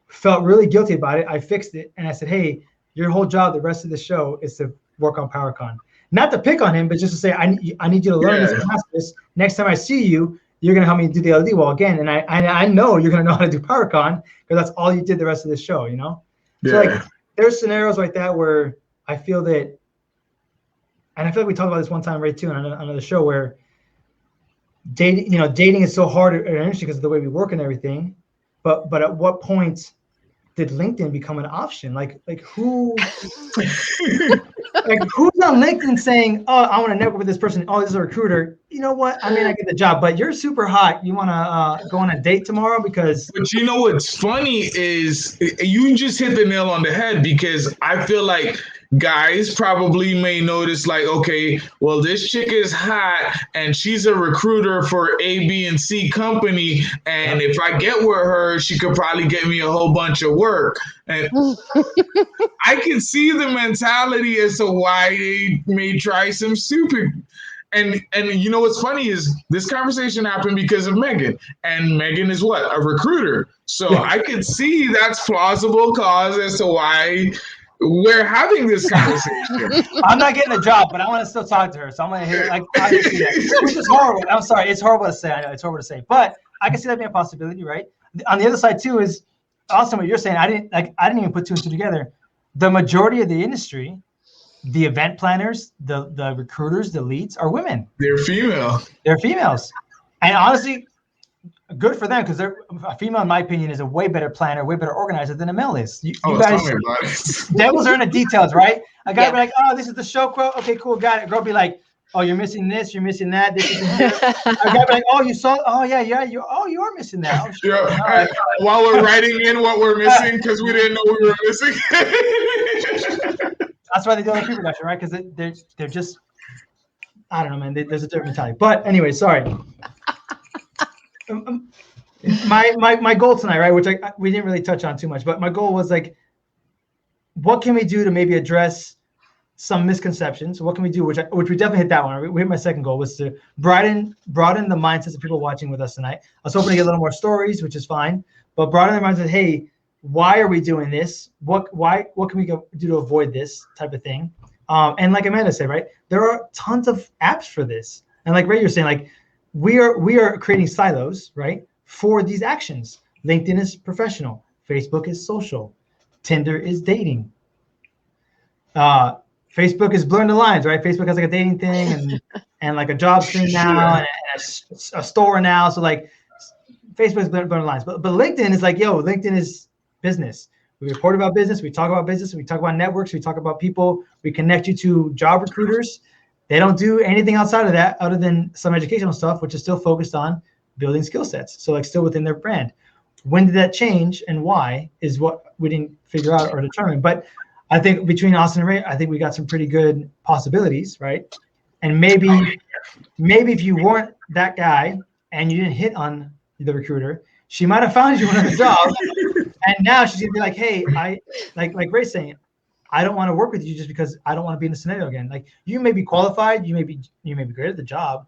Felt really guilty about it. I fixed it, and I said, hey, your whole job the rest of the show is to work on power con. Not to pick on him, but just to say, I need you to learn this and master this. Next time I see you, you're going to help me do the LED wall again. And I know you're going to know how to do power con because that's all you did the rest of the show, Yeah. So like there's scenarios like that where I feel that, and I feel like we talked about this one time, right, too, on another show where dating is so hard in our industry because of the way we work and everything. But at what point did LinkedIn become an option? Like who like who's on LinkedIn saying, oh, I want to network with this person. Oh, this is a recruiter. You know what? I mean, I get the job, but you're super hot. You want to go on a date tomorrow? Because But you know what's funny is you just hit the nail on the head, because I feel like guys probably may notice, like, okay, well, this chick is hot and she's a recruiter for A, B, and C company. And if I get with her, she could probably get me a whole bunch of work. And I can see the mentality as to why they may try some stupid. And you know what's funny is this conversation happened because of Megan. And Megan is what? A recruiter. So I could see that's plausible cause as to why we're having this conversation. I'm not getting a job, but I want to still talk to her. So I'm going to hear, like, obviously, which is horrible. I'm sorry. It's horrible to say. I know it's horrible to say, but I can see that being a possibility, right? On the other side too is also what you're saying. I didn't even put two and two together. The majority of the industry, the event planners, the recruiters, the leads are women. They're female. They're females. And honestly, good for them, because a female, in my opinion, is a way better planner, way better organizer than a male is. You guys, devils are in the details, right? A guy be like, oh, this is the show quote. Okay, cool, got it. Girl be like, oh, you're missing this, you're missing that. This is a guy be like, oh, you saw, oh yeah, you are missing that. Oh, yeah. Right. While we're writing in what we're missing because we didn't know we were missing. That's why they do the pre-production, right? Because they're just, I don't know, man. There's a different mentality. But anyway, sorry. My goal tonight, right, which we didn't really touch on too much, but my goal was like, what can we do to maybe address some misconceptions. What can we do? Which we definitely hit that one. We hit my second goal was to broaden the mindsets of people watching with us tonight. I was hoping to get a little more stories, which is fine, but broaden their mindset. Hey, why are we doing this? What can we do to avoid this type of thing? And like Amanda said, right, there are tons of apps for this. And like Ray, you're saying, like we are creating silos, right, for these actions. LinkedIn is professional. Facebook is social. Tinder is dating. Facebook is blurring the lines, right? Facebook has like a dating thing and like a jobs thing now and a store now. So like Facebook is blurring the lines. But LinkedIn is like, yo, LinkedIn is business. We report about business. We talk about business. We talk about networks. We talk about people. We connect you to job recruiters. They don't do anything outside of that other than some educational stuff, which is still focused on building skill sets. So like still within their brand. When did that change and why is what we didn't figure out or determine. But I think between Austin and Ray, I think we got some pretty good possibilities, right? And maybe if you weren't that guy and you didn't hit on the recruiter, she might have found you another job. And now she's gonna be like, hey, I like Ray's saying, I don't want to work with you just because I don't want to be in the scenario again. Like you may be qualified, you may be great at the job,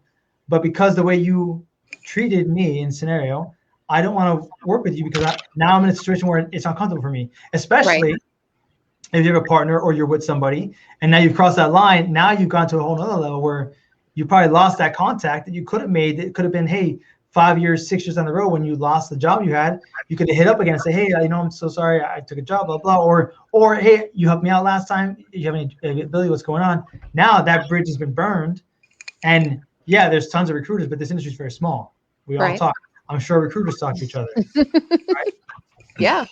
but because the way you treated me in scenario, I don't want to work with you because now I'm in a situation where it's uncomfortable for me, especially if you have a partner or you're with somebody and now you've crossed that line. Now you've gone to a whole nother level where you probably lost that contact that you could have made. It could have been, hey, 5 years, 6 years down the road when you lost the job you had, you could have hit up again and say, hey, I'm so sorry I took a job, blah, blah. Or hey, you helped me out last time. You have any ability, what's going on? Now that bridge has been burned. And yeah, there's tons of recruiters, but this industry is very small. We all talk. I'm sure recruiters talk to each other. Right? Yeah.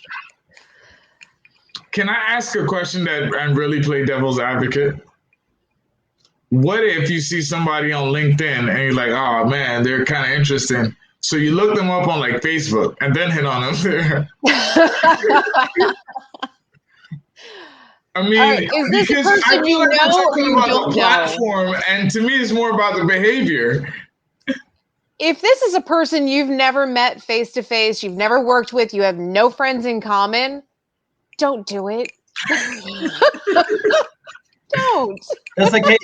Can I ask a question and really play devil's advocate? What if you see somebody on LinkedIn and you're like, oh man, they're kind of interesting. So you look them up on like Facebook and then hit on them there. I mean, right, is this because a person I feel like you we're know talking or you about don't the platform, and to me, it's more about the behavior. If this is a person you've never met face to face, you've never worked with, you have no friends in common, don't do it. Don't. That's like, hey,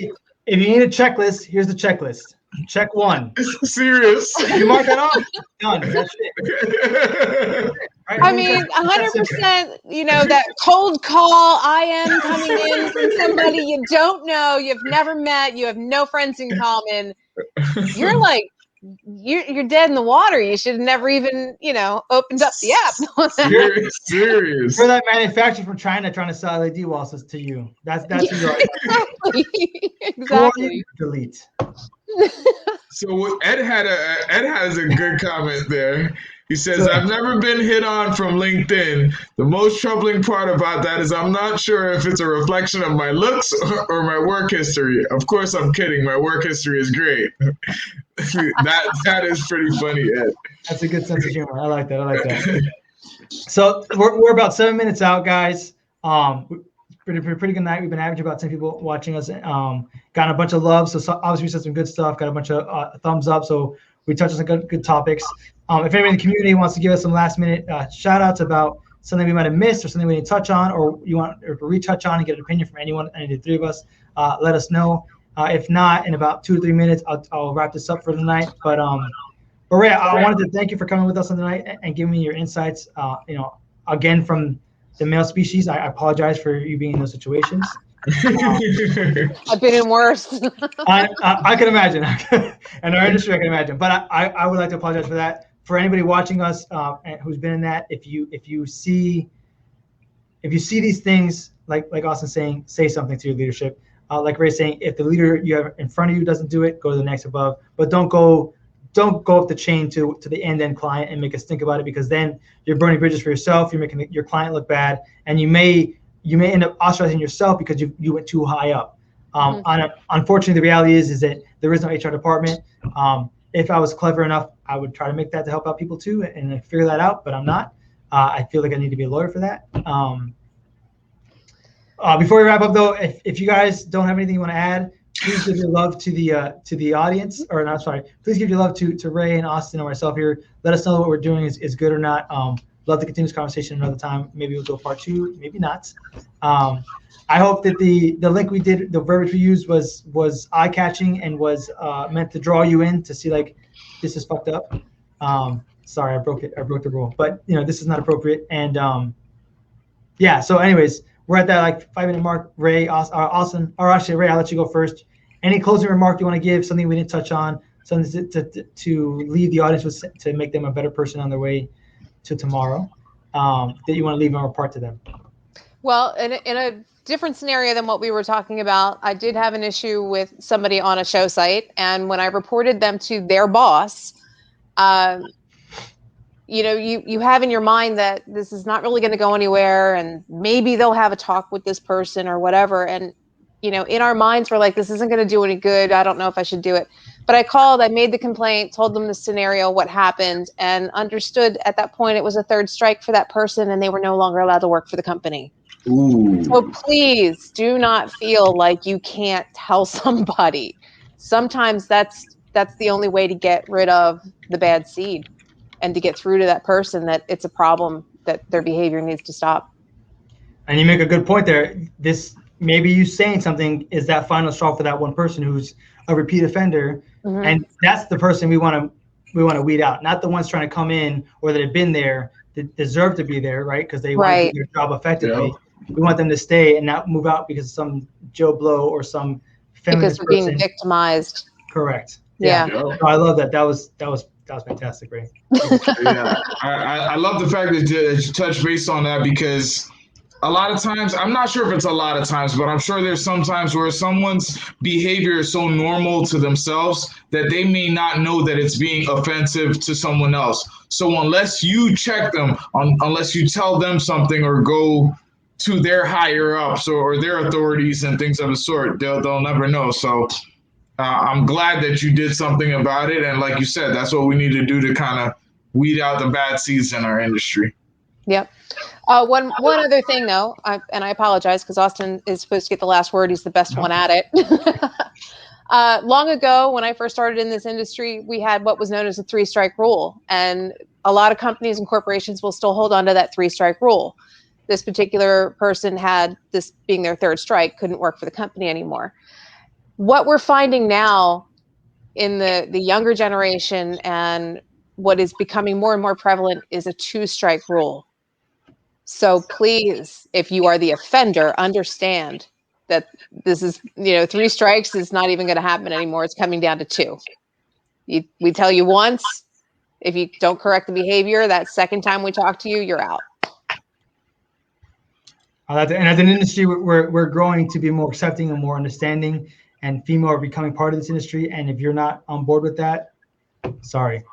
if you need a checklist, here's the checklist. Check 1. Serious. You mark that off. Done. That's it. Right? I mean, 100%, that cold call IM coming in from somebody you don't know, you've never met, you have no friends in common. You're like, you're dead in the water. You should have never even, opened up the app. Serious. For that manufacturer from China trying to sell LED walls to you. That's who you are. Exactly. Delete. So Ed has a good comment there. He says, I've never been hit on from LinkedIn. The most troubling part about that is I'm not sure if it's a reflection of my looks or my work history. Of course, I'm kidding. My work history is great. That is pretty funny, Ed. That's a good sense of humor. I like that. So we're about 7 minutes out, guys. Pretty good night. We've been averaging about 10 people watching us. Got a bunch of love. So obviously we said some good stuff. Got a bunch of thumbs up. So we touched on some good topics. If anybody in the community wants to give us some last minute shout outs about something we might have missed or something we didn't touch on, or you want to retouch on and get an opinion from any of the three of us, let us know. If not, in about 2 to 3 minutes, I'll wrap this up for tonight. But Ray, I wanted to thank you for coming with us on tonight and giving me your insights. Again, from the male species, I apologize for you being in those situations. I've been in worse. I can imagine. In our industry, I can imagine. But I would like to apologize for that. For anybody watching us who's been in that, if you see these things, like Austin saying, say something to your leadership. Like Ray's saying, if the leader you have in front of you doesn't do it, go to the next above. But don't go up the chain to the end client and make us think about it, because then you're burning bridges for yourself. You're making your client look bad, and you may end up ostracizing yourself because you went too high up. Unfortunately, the reality is that there is no HR department. If I was clever enough, I would try to make that to help out people too and figure that out, but I'm not. I feel like I need to be a lawyer for that. Before we wrap up, though, if you guys don't have anything you want to add, please give your love to the audience, or not. Sorry, please give your love to Ray and Austin and myself here. Let us know what we're doing is good or not. love to continue this conversation another time. Maybe we'll do a part 2, maybe not. I hope that the link we did, the verbiage we used was eye-catching and was meant to draw you in to see like this is fucked up. Sorry, I broke the rule, but this is not appropriate. And yeah. So, anyways, we're at that like 5-minute mark. Ray, Austin, or actually Ray, I'll let you go first. Any closing remark you want to give? Something we didn't touch on? Something to leave the audience with, to make them a better person on their way to tomorrow, that you want to leave or report to them? Well, in a different scenario than what we were talking about, I did have an issue with somebody on a show site, and when I reported them to their boss, you have in your mind that this is not really going to go anywhere, and maybe they'll have a talk with this person or whatever. And in our minds, we're like, this isn't going to do any good. I don't know if I should do it. But I called, I made the complaint, told them the scenario, what happened, and understood at that point it was a third strike for that person, and they were no longer allowed to work for the company. Ooh. So please do not feel like you can't tell somebody. Sometimes that's the only way to get rid of the bad seed and to get through to that person that it's a problem, that their behavior needs to stop. And you make a good point there. Maybe you saying something is that final straw for that one person who's a repeat offender, and that's the person we want to weed out, not the ones trying to come in or that have been there, that deserve to be there, right? Because they want to do their job effectively. Yeah. We want them to stay and not move out because of some Joe Blow or some feminist because we're being victimized. Correct. Yeah. No, I love that. That was fantastic, Ray. Yeah, I love the fact that you touched base on that, because a lot of times, I'm not sure if it's a lot of times, but I'm sure there's some times where someone's behavior is so normal to themselves that they may not know that it's being offensive to someone else. So unless you check them, unless you tell them something or go to their higher ups or their authorities and things of the sort, they'll never know. So I'm glad that you did something about it. And like you said, that's what we need to do to kind of weed out the bad seeds in our industry. Yep. One other thing, though, and I apologize because Austin is supposed to get the last word. He's the best one at it. Long ago, when I first started in this industry, we had what was known as a 3-strike rule. And a lot of companies and corporations will still hold on to that 3-strike rule. This particular person had this being their 3rd strike, couldn't work for the company anymore. What we're finding now in the younger generation and what is becoming more and more prevalent is a 2-strike rule. So please, if you are the offender, understand that this is, 3 strikes is not even going to happen anymore. It's coming down to 2. We tell you once, if you don't correct the behavior, that second time we talk to you, you're out. And as an industry, we're growing to be more accepting and more understanding, and female are becoming part of this industry. And if you're not on board with that, sorry.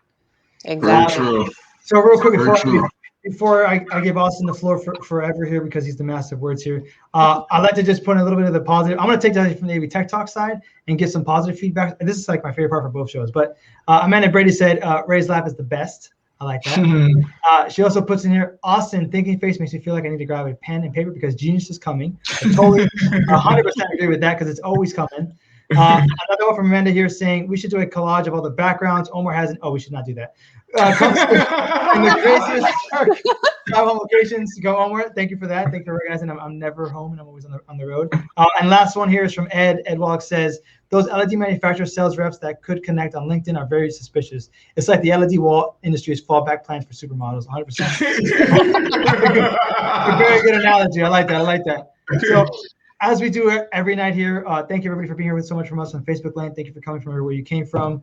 Exactly. Very true. So real quick, before I give Austin the floor forever here, because he's the master of words here, I'd like to just put a little bit of the positive. I'm going to take that from the AV Tech Talk side and get some positive feedback. This is like my favorite part for both shows. But Amanda Brady said Ray's laugh is the best. I like that. She also puts in here, Austin, thinking face makes me feel like I need to grab a pen and paper because genius is coming. I totally 100% agree with that because it's always coming. Another one from Amanda here saying we should do a collage of all the backgrounds. Omar hasn't. Oh, we should not do that. In the craziest travel locations. Go Omar. Thank you for that. Thank you for recognizing I'm never home and I'm always on the road. And last one here is from Ed. Ed Wallach says those LED manufacturer sales reps that could connect on LinkedIn are very suspicious. It's like the LED wall industry's fallback plans for supermodels. 100%. A very good analogy. I like that. So, as we do every night here, thank you everybody for being here with so much from us on Facebook Land. Thank you for coming from everywhere you came from.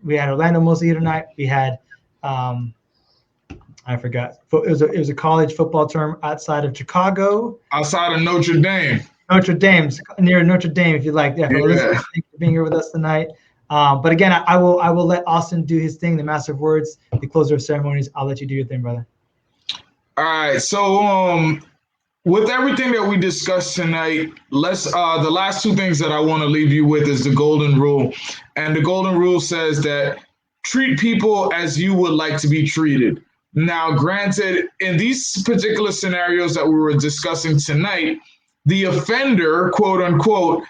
We had Orlando mostly here tonight. We had, I forgot. It was a college football term outside of Chicago. Outside of Notre Dame. Near Notre Dame, if you like. Yeah. Thank you for being here with us tonight. But again, I will let Austin do his thing, the master of words, the closer of ceremonies. I'll let you do your thing, brother. All right. So, with everything that we discussed tonight, the last 2 things that I want to leave you with is the golden rule. And the golden rule says that treat people as you would like to be treated. Now, granted, in these particular scenarios that we were discussing tonight, the offender, quote unquote,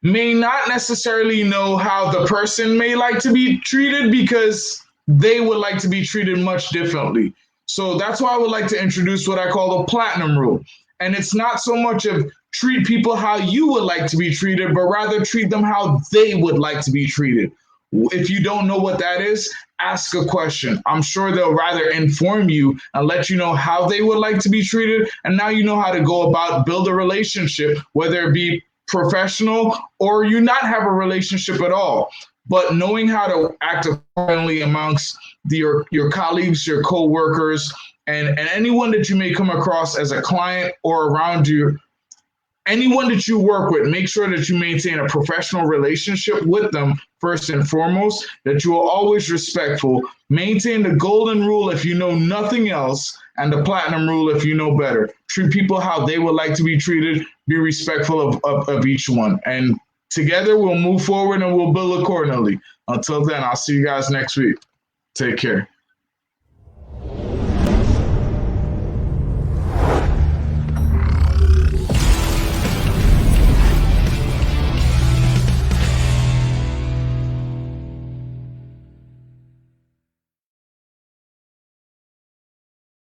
may not necessarily know how the person may like to be treated because they would like to be treated much differently. So that's why I would like to introduce what I call the platinum rule. And it's not so much of treat people how you would like to be treated, but rather treat them how they would like to be treated. If you don't know what that is, ask a question. I'm sure they'll rather inform you and let you know how they would like to be treated. And now you know how to go about build a relationship, whether it be professional or you not have a relationship at all. But knowing how to act accordingly amongst your colleagues, your co-workers, and anyone that you may come across as a client or around you, anyone that you work with, make sure that you maintain a professional relationship with them first and foremost, that you are always respectful. Maintain the golden rule if you know nothing else, and the platinum rule if you know better. Treat people how they would like to be treated. Be respectful of each one. And together we'll move forward and we'll build accordingly. Until then, I'll see you guys next week. Take care.